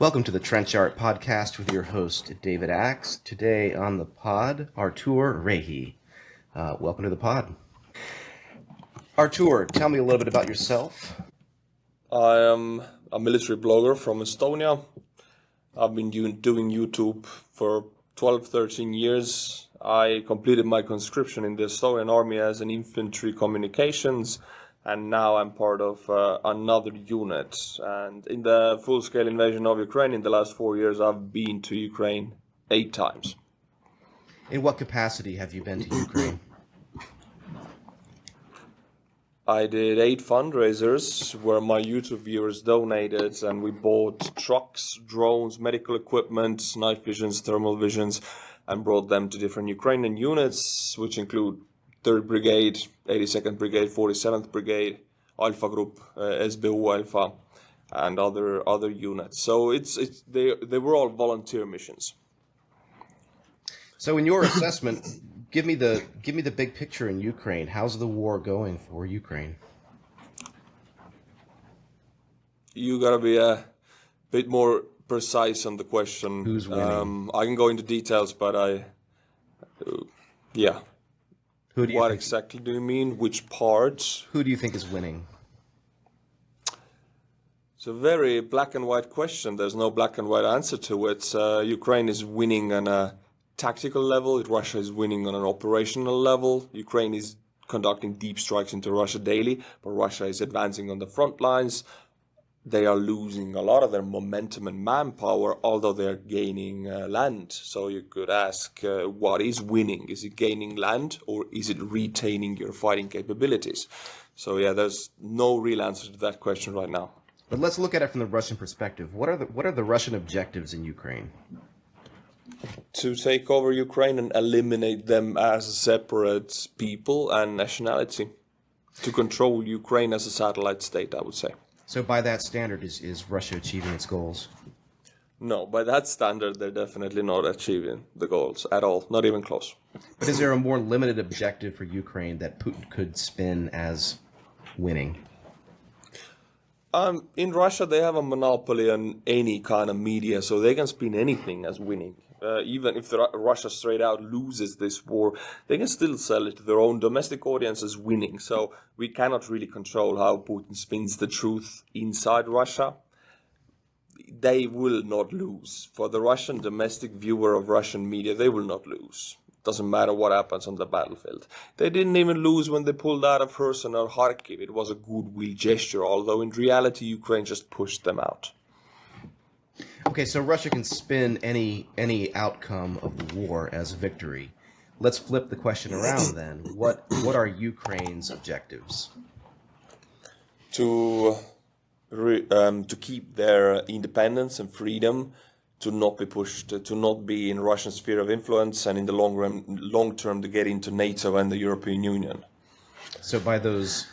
Welcome to the Trench Art Podcast with your host, David Axe. Today on the pod, Artur Rehi. Welcome to the pod. Artur, tell me a little bit about yourself. I am a military blogger from Estonia. I've been doing YouTube for 12, 13 years. I completed my conscription in the Estonian army as an infantry communications, and now I'm part of another unit. And in the full-scale invasion of Ukraine in the last 4 years, I've been to Ukraine 8 times. In what capacity have you been to Ukraine? I did 8 fundraisers where my YouTube viewers donated, and we bought trucks, drones, medical equipment, night visions, thermal visions, and brought them to different Ukrainian units, which include 3rd Brigade, 82nd Brigade, 47th Brigade, Alpha Group, SBU Alpha, and other units. So they were all volunteer missions. So in your assessment, give me the big picture in Ukraine. How's the war going for Ukraine? You gotta be a bit more precise on the question. Who's winning? I can go into details, but yeah. Who do you What think, exactly do you mean? Which part? Who do you think is winning? It's a very black and white question. There's no black and white answer to it. Ukraine is winning on a tactical level. Russia is winning on an operational level. Ukraine is conducting deep strikes into Russia daily, but Russia is advancing on the front lines. They are losing a lot of their momentum and manpower, although they're gaining land. So you could ask, what is winning? Is it gaining land, or is it retaining your fighting capabilities? So yeah, there's no real answer to that question right now. But let's look at it from the Russian perspective. What are the Russian objectives in Ukraine? To take over Ukraine and eliminate them as separate people and nationality. To control Ukraine as a satellite state, I would say. So by that standard, is Russia achieving its goals? No, by that standard, they're definitely not achieving the goals at all, not even close. But is there a more limited objective for Ukraine that Putin could spin as winning? In Russia, they have a monopoly on any kind of media, so they can spin anything as winning. Even if Russia straight out loses this war, they can still sell it to their own domestic audience as winning. So we cannot really control how Putin spins the truth inside Russia. They will not lose. For the Russian domestic viewer of Russian media, they will not lose. Doesn't matter what happens on the battlefield. They didn't even lose when they pulled out of Kherson or Kharkiv. It was a goodwill gesture, although in reality, Ukraine just pushed them out. Okay, so Russia can spin any outcome of the war as victory. Let's flip the question around then. What are Ukraine's objectives? To keep their independence and freedom, to not be pushed, to not be in Russian sphere of influence, and in the long term to get into NATO and the European Union. So by those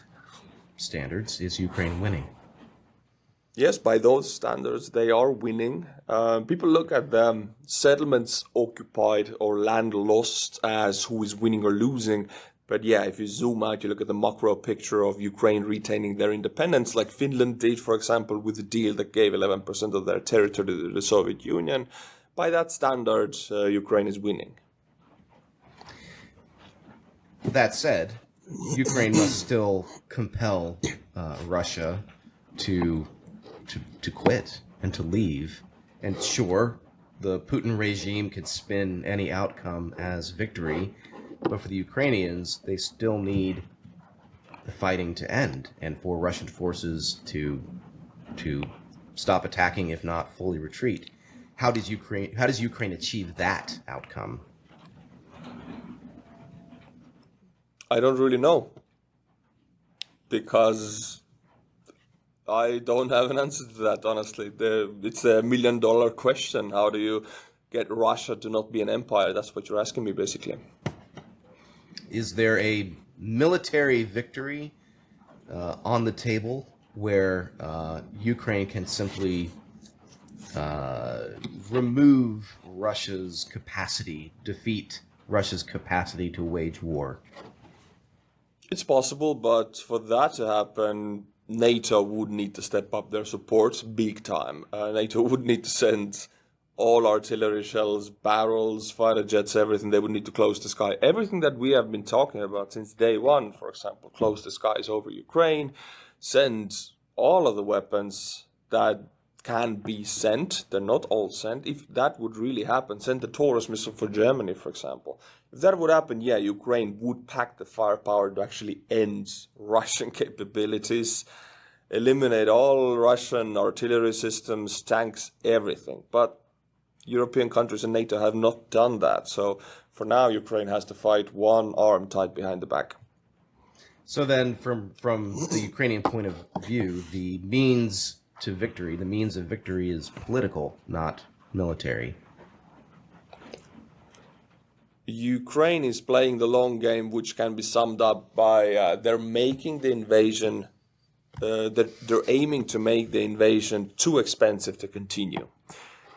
standards, is Ukraine winning? Yes, by those standards, they are winning. People look at the settlements occupied or land lost as who is winning or losing. But yeah, if you zoom out, you look at the macro picture of Ukraine retaining their independence, like Finland did, for example, with the deal that gave 11% of their territory to the Soviet Union. By that standard, Ukraine is winning. That said, Ukraine must still compel Russia to quit and to leave. And sure, the Putin regime could spin any outcome as victory, but for the Ukrainians, they still need the fighting to end and for Russian forces to stop attacking, if not fully retreat. How does Ukraine achieve that outcome? I don't really know, because I don't have an answer to that, honestly. It's a $1 million question. How do you get Russia to not be an empire? That's what you're asking me, basically. Is there a military victory on the table where Ukraine can simply remove Russia's capacity, defeat Russia's capacity to wage war? It's possible, but for that to happen, NATO would need to step up their support big time. NATO would need to send all artillery shells, barrels, fighter jets, everything. They would need to close the sky. Everything that we have been talking about since day one, for example, close the skies over Ukraine, send all of the weapons that can be sent. They're not all sent. If that would really happen, send the Taurus missile for Germany, for example. If that would happen, yeah, Ukraine would pack the firepower to actually end Russian capabilities, eliminate all Russian artillery systems, tanks, everything. But European countries and NATO have not done that. So for now, Ukraine has to fight one arm tied behind the back. So then, from the Ukrainian point of view, the means of victory is political, not military. Ukraine is playing the long game, which can be summed up by they're making the invasion, they're aiming to make the invasion too expensive to continue.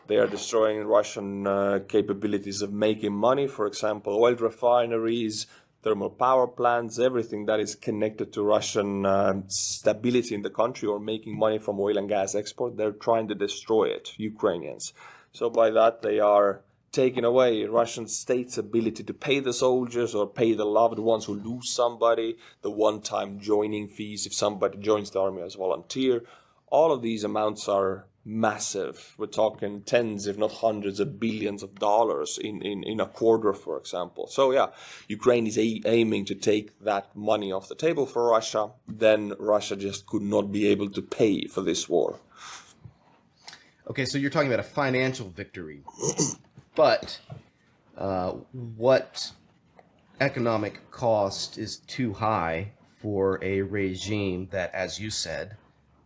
They are destroying Russian capabilities of making money, for example, oil refineries, thermal power plants, everything that is connected to Russian stability in the country or making money from oil and gas export. They're trying to destroy it, Ukrainians. So by that, they are taking away Russian state's ability to pay the soldiers or pay the loved ones who lose somebody, the one-time joining fees if somebody joins the army as a volunteer. All of these amounts are massive. We're talking tens, if not hundreds of billions of dollars in a quarter, for example. So yeah, Ukraine is aiming to take that money off the table for Russia. Then Russia just could not be able to pay for this war. Okay, so you're talking about a financial victory. But what economic cost is too high for a regime that, as you said,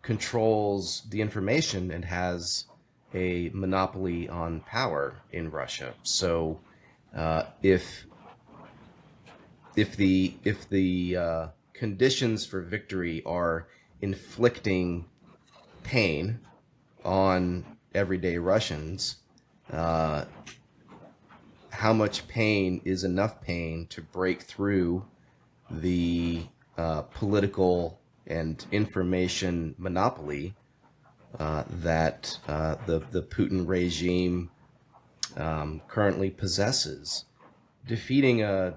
controls the information and has a monopoly on power in Russia? So if the conditions for victory are inflicting pain on everyday Russians, how much pain is enough pain to break through the political and information monopoly that the Putin regime currently possesses? Defeating an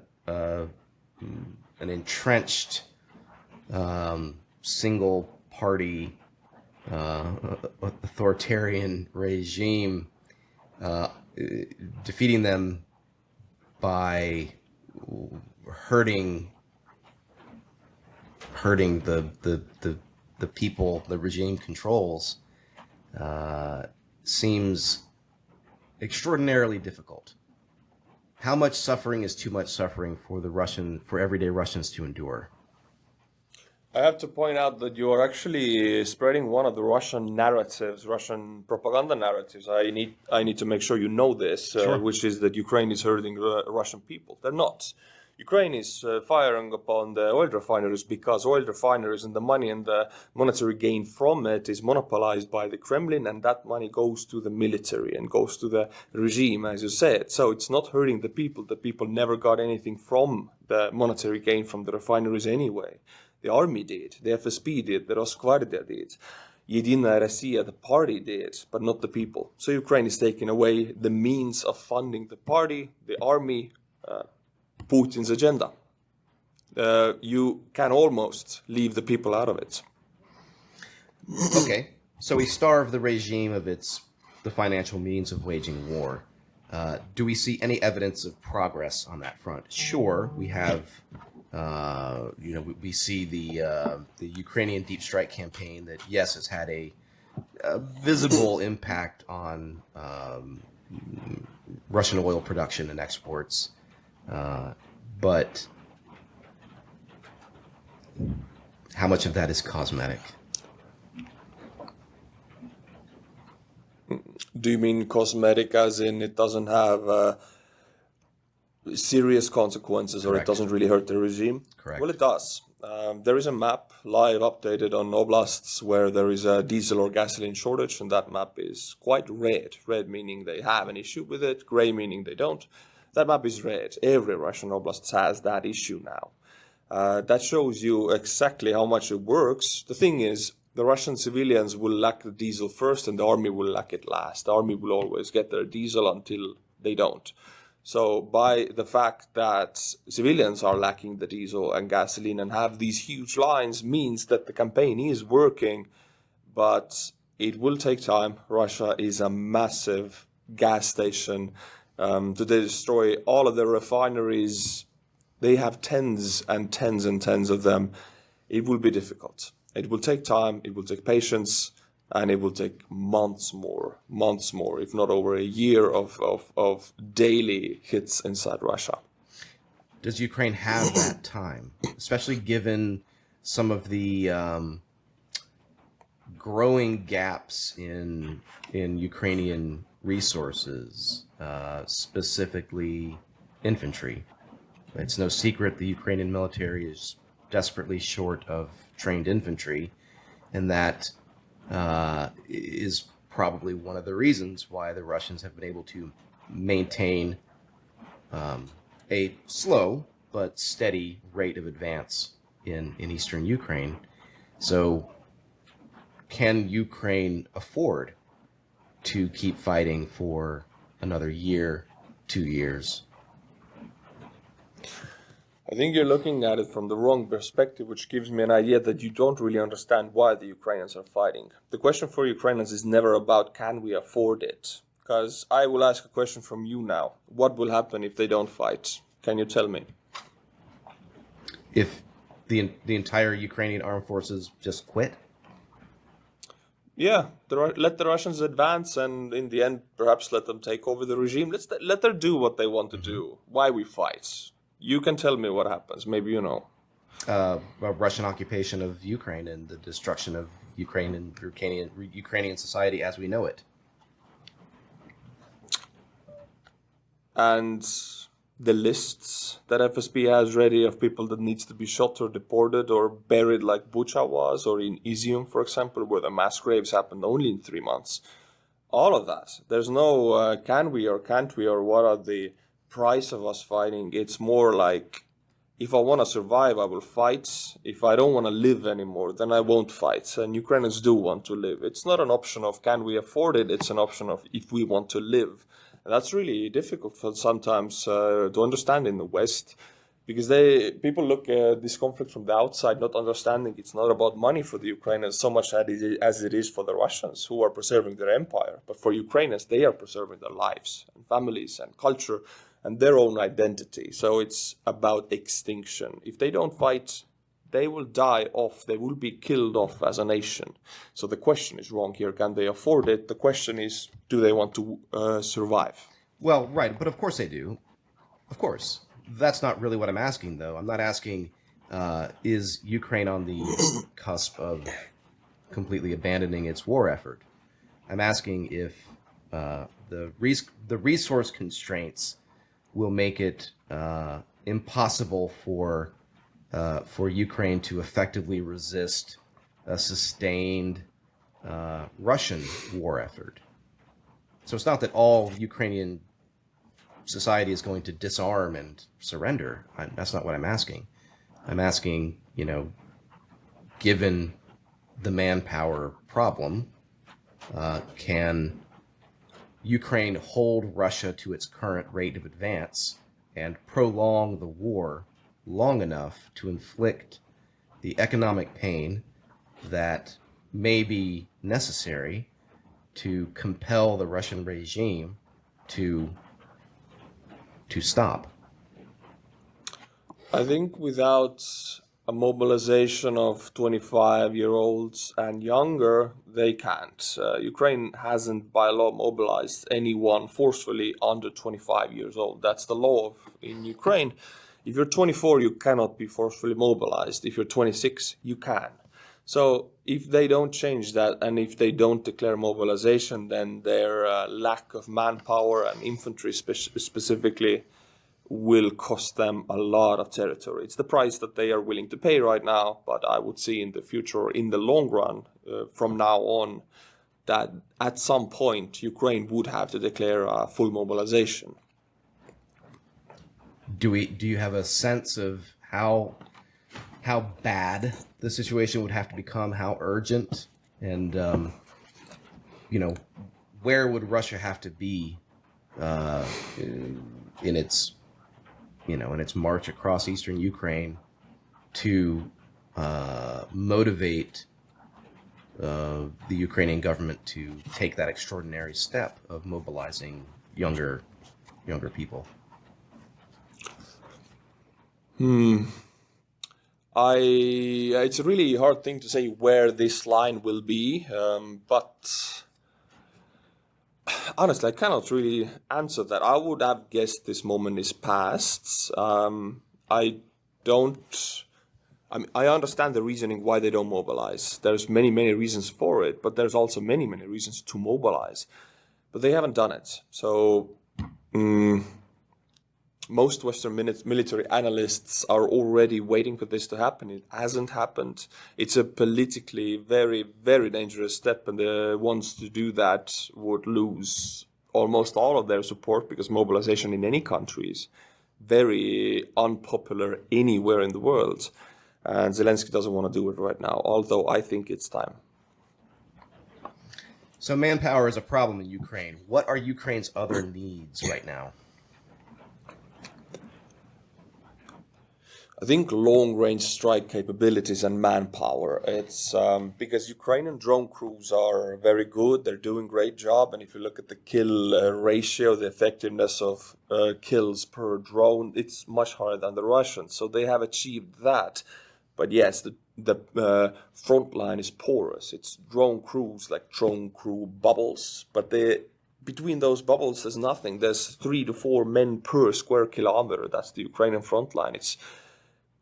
entrenched single party authoritarian regime, defeating them by hurting the people the regime controls seems extraordinarily difficult. How much suffering is too much suffering for everyday Russians to endure? I have to point out that you are actually spreading one of the Russian narratives, Russian propaganda narratives. I need to make sure you know this, Sure. which is that Ukraine is hurting Russian people. They're not. Ukraine is firing upon the oil refineries because oil refineries and the money and the monetary gain from it is monopolized by the Kremlin, and that money goes to the military and goes to the regime, as you said. So it's not hurting the people. The people never got anything from the monetary gain from the refineries anyway. The army did, the FSB did, the Rosgvardia did, Единая Россия, the party did, but not the people. So Ukraine is taking away the means of funding the party, the army, Putin's agenda. You can almost leave the people out of it. Okay, so we starve the regime of the financial means of waging war. Do we see any evidence of progress on that front? Sure, we have. We see the Ukrainian deep strike campaign that, yes, has had a visible impact on Russian oil production and exports, but how much of that is cosmetic? Do you mean cosmetic as in it doesn't have serious consequences, or Correct. it doesn't really hurt the regime? Correct. Well, it does. There is a map live updated on oblasts where there is a diesel or gasoline shortage, and that map is quite red. Red meaning they have an issue with it, gray meaning they don't. That map is red. Every Russian oblast has that issue now. That shows you exactly how much it works. The thing is, the Russian civilians will lack the diesel first and the army will lack it last. The army will always get their diesel until they don't. So by the fact that civilians are lacking the diesel and gasoline and have these huge lines means that the campaign is working, but it will take time. Russia is a massive gas station. To destroy all of their refineries, they have tens and tens and tens of them. It will be difficult. It will take time, it will take patience, and it will take months more, if not over a year of daily hits inside Russia. Does Ukraine have that time, especially given some of the growing gaps in Ukrainian resources, specifically infantry? It's no secret the Ukrainian military is desperately short of trained infantry, and that is probably one of the reasons why the Russians have been able to maintain a slow but steady rate of advance in eastern Ukraine. So can Ukraine afford to keep fighting for another year, 2 years? I think you're looking at it from the wrong perspective, which gives me an idea that you don't really understand why the Ukrainians are fighting. The question for Ukrainians is never about can we afford it? Because I will ask a question from you now. What will happen if they don't fight? Can you tell me? If the entire Ukrainian armed forces just quit? Yeah, let the Russians advance, and in the end, perhaps let them take over the regime. Let them do what they want to do. Why we fight? You can tell me what happens. Maybe you know. Russian occupation of Ukraine and the destruction of Ukrainian society as we know it. And the lists that FSB has ready of people that needs to be shot or deported or buried like Bucha was, or in Izium, for example, where the mass graves happened only in 3 months. All of that. There's no can we or can't we or what are the price of us fighting. It's more like, if I want to survive, I will fight. If I don't want to live anymore, then I won't fight. And Ukrainians do want to live. It's not an option of can we afford it. It's an option of if we want to live. And that's really difficult for sometimes to understand in the West, because people look at this conflict from the outside, not understanding it's not about money for the Ukrainians so much as it is for the Russians, who are preserving their empire. But for Ukrainians, they are preserving their lives and families and culture and their own identity. So it's about extinction. If they don't fight, they will die off. They will be killed off as a nation. So the question is wrong here. Can they afford it? The question is, do they want to survive? Well, right, but of course they do. Of course. That's not really what I'm asking, though. I'm not asking, is Ukraine on the cusp of completely abandoning its war effort? I'm asking if the resource constraints will make it impossible for Ukraine to effectively resist a sustained Russian war effort. So it's not that all Ukrainian society is going to disarm and surrender. That's not what I'm asking. I'm asking, given the manpower problem, can Ukraine hold Russia to its current rate of advance and prolong the war long enough to inflict the economic pain that may be necessary to compel the Russian regime to stop? I think without a mobilization of 25-year-olds and younger, they can't. Ukraine hasn't by law mobilized anyone forcefully under 25 years old. That's the law in Ukraine. If you're 24, you cannot be forcefully mobilized. If you're 26, you can. So if they don't change that, and if they don't declare mobilization, then their lack of manpower and infantry specifically will cost them a lot of territory. It's the price that they are willing to pay right now, but I would see in the future, in the long run, from now on, that at some point Ukraine would have to declare a full mobilization. Do you have a sense of how how bad the situation would have to become, how urgent, and where would Russia have to be in its in its march across eastern Ukraine to motivate the Ukrainian government to take that extraordinary step of mobilizing younger people. It's a really hard thing to say where this line will be, but honestly, I cannot really answer that. I would have guessed this moment is past. I don't. I understand the reasoning why they don't mobilize. There's many, many reasons for it, but there's also many, many reasons to mobilize. But they haven't done it. So most Western military analysts are already waiting for this to happen. It hasn't happened. It's a politically very, very dangerous step, and the ones to do that would lose almost all of their support, because mobilization in any country is very unpopular anywhere in the world. And Zelensky doesn't want to do it right now, although I think it's time. So manpower is a problem in Ukraine. What are Ukraine's other needs right now? I think long-range strike capabilities and manpower. It's because Ukrainian drone crews are very good. They're doing a great job. And if you look at the kill ratio, the effectiveness of kills per drone, it's much higher than the Russians. So they have achieved that. But yes, the front line is porous. It's drone crews, like drone crew bubbles. But between those bubbles, there's nothing. There's 3 to 4 men per square kilometer. That's the Ukrainian front line. It's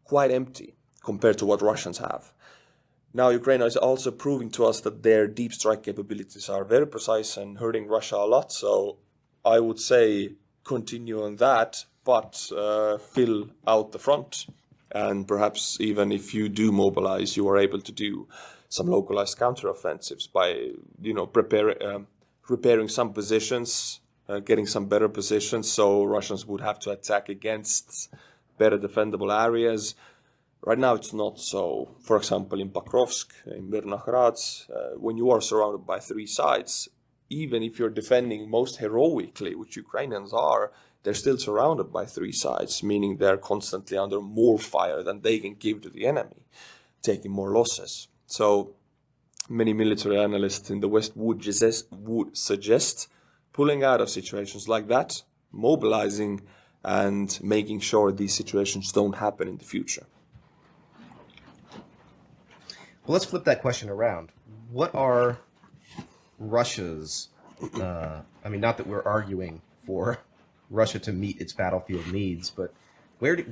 quite empty compared to what Russians have. Now, Ukraine is also proving to us that their deep strike capabilities are very precise and hurting Russia a lot. So I would say continue on that, but fill out the front. And perhaps even if you do mobilize, you are able to do some localized counteroffensives by, repairing some positions, getting some better positions. So Russians would have to attack against better defendable areas. Right now, it's not so. For example, in Pokrovsk, in Mirnakhrad, when you are surrounded by 3 sides, even if you're defending most heroically, which Ukrainians are, they're still surrounded by 3 sides, meaning they're constantly under more fire than they can give to the enemy, taking more losses. So many military analysts in the West would suggest pulling out of situations like that, mobilizing, and making sure these situations don't happen in the future. Well, let's flip that question around. What are Russia's, not that we're arguing for Russia to meet its battlefield needs, but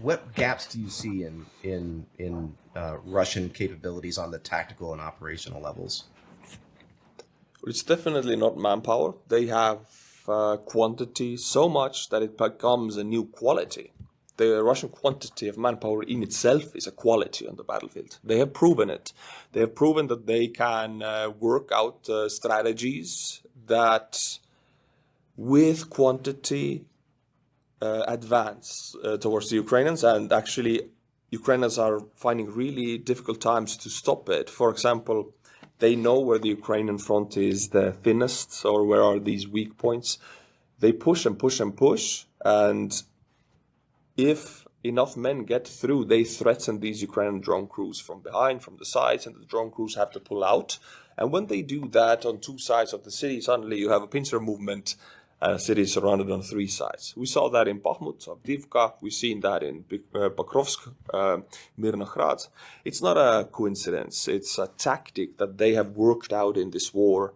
what gaps do you see in Russian capabilities on the tactical and operational levels? It's definitely not manpower. They have quantity so much that it becomes a new quality. The Russian quantity of manpower in itself is a quality on the battlefield. They have proven it. They have proven that they can work out strategies that, with quantity, advance towards the Ukrainians. And actually, Ukrainians are finding really difficult times to stop it. For example, they know where the Ukrainian front is the thinnest, or where are these weak points. They push and push and push, and if enough men get through, they threaten these Ukrainian drone crews from behind, from the sides, and the drone crews have to pull out. And when they do that on 2 sides of the city, suddenly you have a pincer movement, and a city is surrounded on 3 sides. We saw that in Bakhmut, Avdiivka. We've seen that in Pokrovsk, Mirnakhrad. It's not a coincidence. It's a tactic that they have worked out in this war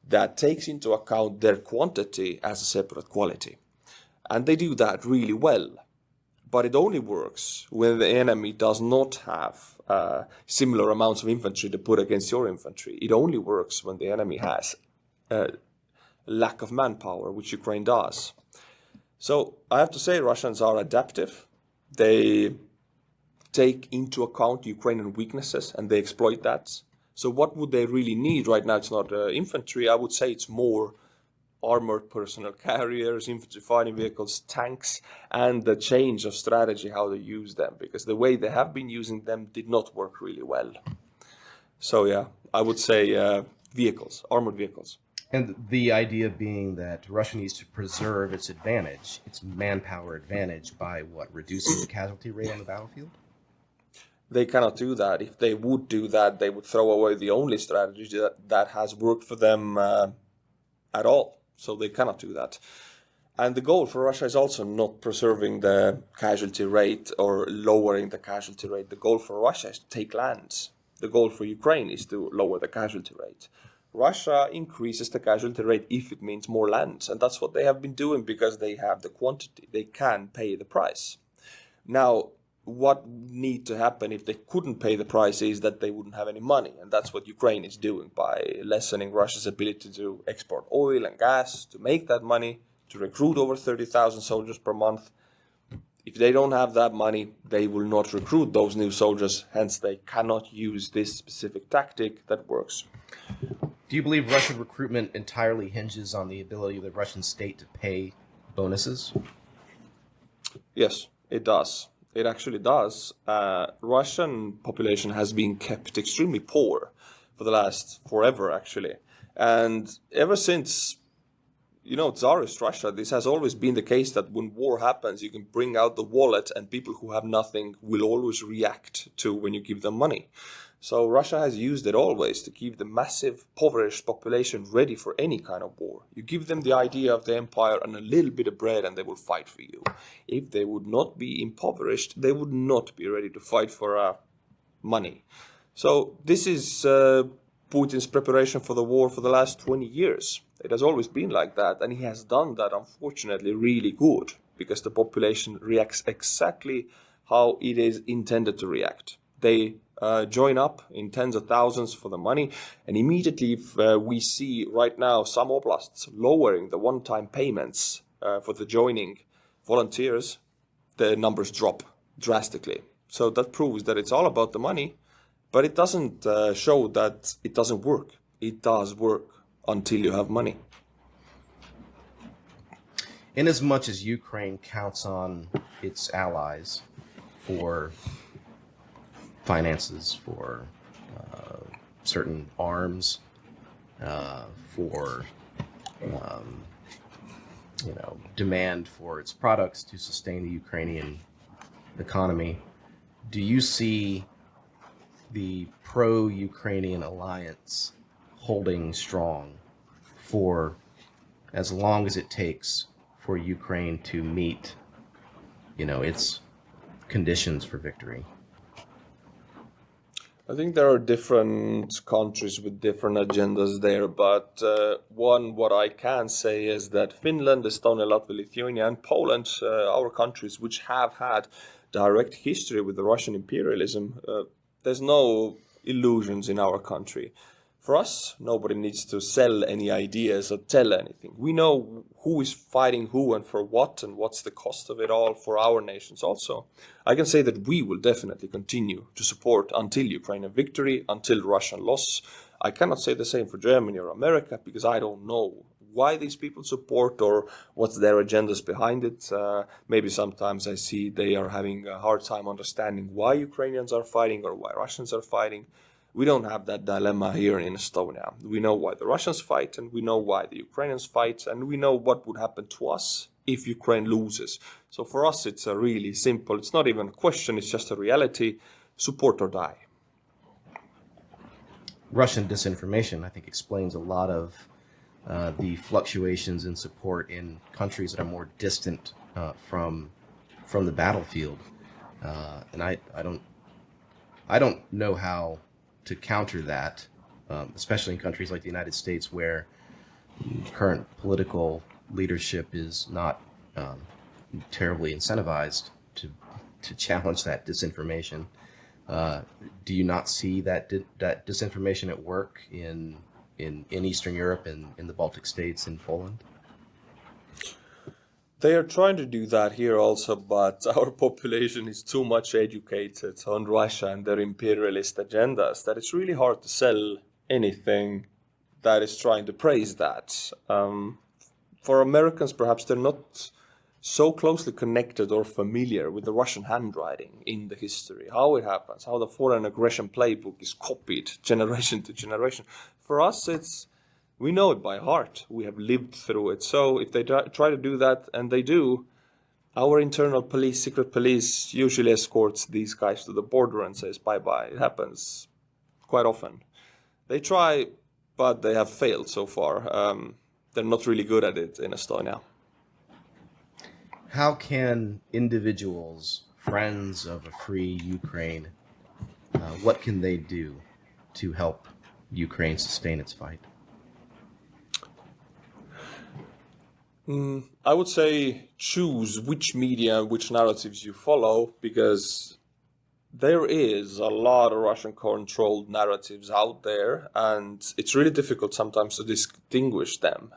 that takes into account their quantity as a separate quality. And they do that really well. But it only works when the enemy does not have similar amounts of infantry to put against your infantry. It only works when the enemy has lack of manpower, which Ukraine does. So I have to say Russians are adaptive. They take into account Ukrainian weaknesses and they exploit that. So what would they really need right now? It's not infantry. I would say it's more armored personnel carriers, infantry fighting vehicles, tanks, and the change of strategy, how they use them, because the way they have been using them did not work really well. So yeah, I would say vehicles, armored vehicles. And the idea being that Russia needs to preserve its advantage, its manpower advantage, by what? Reducing the casualty rate on the battlefield? They cannot do that. If they would do that, they would throw away the only strategy that has worked for them at all. So they cannot do that. And the goal for Russia is also not preserving the casualty rate or lowering the casualty rate. The goal for Russia is to take land. The goal for Ukraine is to lower the casualty rate. Russia increases the casualty rate if it means more land. And that's what they have been doing because they have the quantity. They can pay the price. Now, what need to happen if they couldn't pay the price is that they wouldn't have any money. And that's what Ukraine is doing by lessening Russia's ability to export oil and gas, to make that money, to recruit over 30,000 soldiers per month. If they don't have that money, they will not recruit those new soldiers. Hence, they cannot use this specific tactic that works. Do you believe Russian recruitment entirely hinges on the ability of the Russian state to pay bonuses? Yes, it does. It actually does. Russian population has been kept extremely poor for the last forever, actually. And ever since, Tsarist Russia, this has always been the case that when war happens, you can bring out the wallet and people who have nothing will always react to when you give them money. So Russia has used it always to keep the massive, impoverished population ready for any kind of war. You give them the idea of the empire and a little bit of bread and they will fight for you. If they would not be impoverished, they would not be ready to fight for money. So this is Putin's preparation for the war for the last 20 years. It has always been like that, and he has done that, unfortunately, really good, because the population reacts exactly how it is intended to react. They join up in tens of thousands for the money, and immediately if we see right now some oblasts lowering the one-time payments for the joining volunteers, the numbers drop drastically. So that proves that it's all about the money, but it doesn't show that it doesn't work. It does work until you have money. Inasmuch as Ukraine counts on its allies for finances, for certain arms, for demand for its products to sustain the Ukrainian economy, do you see the pro-Ukrainian alliance holding strong for as long as it takes for Ukraine to meet, its conditions for victory? I think there are different countries with different agendas there, but what I can say is that Finland, Estonia, Latvia, Lithuania, and Poland, our countries which have had direct history with the Russian imperialism, there's no illusions in our country. For us, nobody needs to sell any ideas or tell anything. We know who is fighting who and for what, and what's the cost of it all for our nations also. I can say that we will definitely continue to support until Ukrainian victory, until Russian loss. I cannot say the same for Germany or America because I don't know why these people support or what's their agendas behind it. Maybe sometimes I see they are having a hard time understanding why Ukrainians are fighting or why Russians are fighting. We don't have that dilemma here in Estonia. We know why the Russians fight, and we know why the Ukrainians fight, and we know what would happen to us if Ukraine loses. So for us, it's a really simple, it's not even a question, it's just a reality, support or die. Russian disinformation, I think, explains a lot of the fluctuations in support in countries that are more distant from the battlefield. And I don't know how to counter that, especially in countries like the United States, where current political leadership is not terribly incentivized to challenge that disinformation. Do you not see that disinformation at work in Eastern Europe and in the Baltic states and Poland? They are trying to do that here also, but our population is too much educated on Russia and their imperialist agendas that it's really hard to sell anything that is trying to praise that. for Americans, perhaps they're not so closely connected or familiar with the Russian handwriting in the history, how it happens, how the foreign aggression playbook is copied generation to generation. For us, we know it by heart. We have lived through it. So if they try to do that, and they do, our internal police, secret police, usually escorts these guys to the border and says bye-bye. It happens quite often. They try, but they have failed so far. They're not really good at it in Estonia. How can individuals, friends of a free Ukraine, what can they do to help Ukraine sustain its fight? I would say choose which media, which narratives you follow, because there is a lot of Russian-controlled narratives out there, and it's really difficult sometimes to distinguish them.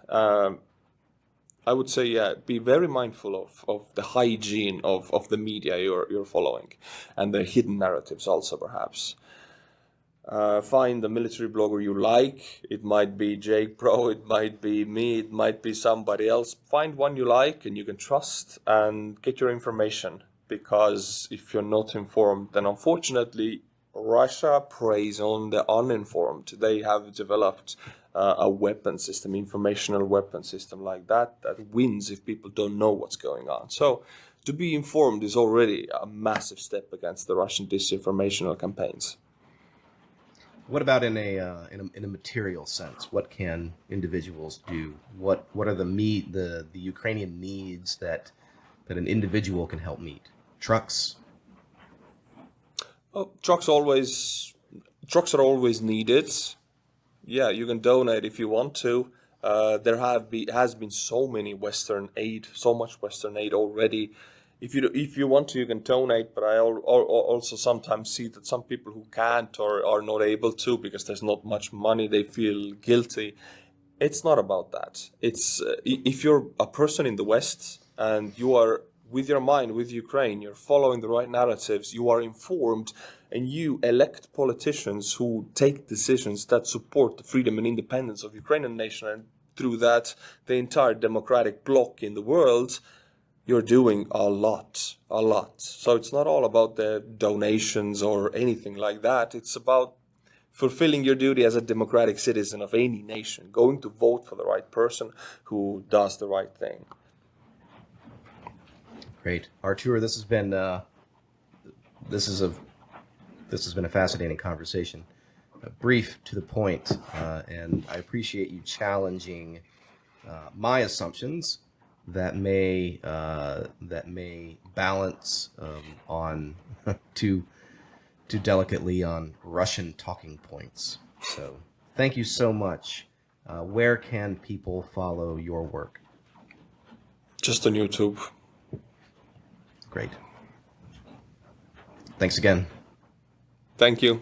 I would say, yeah, be very mindful of the hygiene of the media you're following, and the hidden narratives also, perhaps. Find the military blogger you like. It might be Jake Pro, it might be me, it might be somebody else. Find one you like and you can trust, and get your information. Because if you're not informed, then unfortunately Russia preys on the uninformed. They have developed a weapon system, informational weapon system like that wins if people don't know what's going on. So to be informed is already a massive step against the Russian disinformational campaigns. What about in a material sense? What can individuals do? What are the Ukrainian needs that an individual can help meet? Trucks. Oh, trucks are always needed. Yeah, you can donate if you want to. There has been so much Western aid already. If you want to, you can donate. But I also sometimes see that some people who can't or are not able to because there's not much money, they feel guilty. It's not about that. It's if you're a person in the West and you are with your mind with Ukraine, you're following the right narratives, you are informed, and you elect politicians who take decisions that support the freedom and independence of Ukrainian nation, and through that, the entire democratic bloc in the world, you're doing a lot. So it's not all about the donations or anything like that. It's about fulfilling your duty as a democratic citizen of any nation, going to vote for the right person who does the right thing. Great, Artur. This has been a fascinating conversation, brief to the point, and I appreciate you challenging my assumptions that may balance on too delicately on Russian talking points. So thank you so much. Where can people follow your work? Just on YouTube. Great. Thanks again. Thank you.